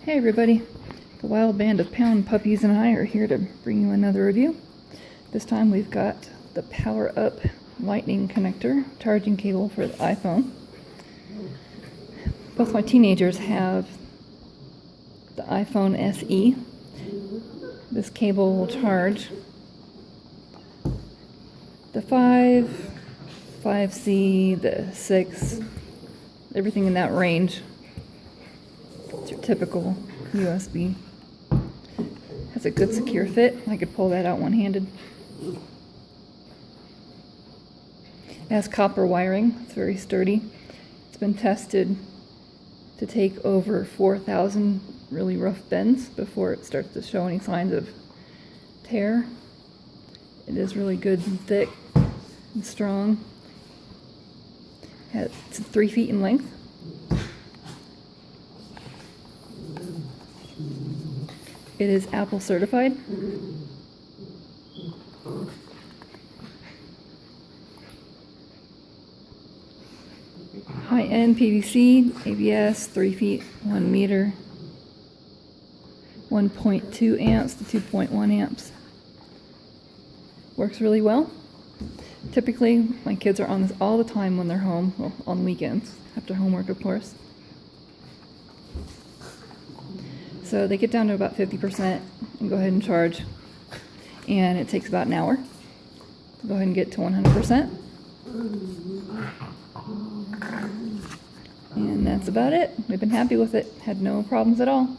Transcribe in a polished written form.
Hey everybody, the wild band of pound puppies and I are here to bring you another review. This time we've got the PowerUp lightning connector charging cable for the iPhone. Both my teenagers have the iPhone SE. This cable will charge the 5C, the 6, everything in that range. It's your typical USB. Has a good secure fit. I could pull that out one-handed. It has copper wiring. It's very sturdy. It's been tested to take over 4,000 really rough bends before it starts to show any signs of tear. It is really good and thick and strong. It's 3 feet in length. It is Apple certified. High-end PVC, ABS, 3 feet, 1 meter, 1.2 amps to 2.1 amps. Works really well. Typically, my kids are on this all the time when they're home, well, on weekends, after homework, of course. So they get down to about 50% and go ahead and charge. And it takes about an hour to go ahead and get to 100%. And that's about it. We've been happy with it. Had no problems at all.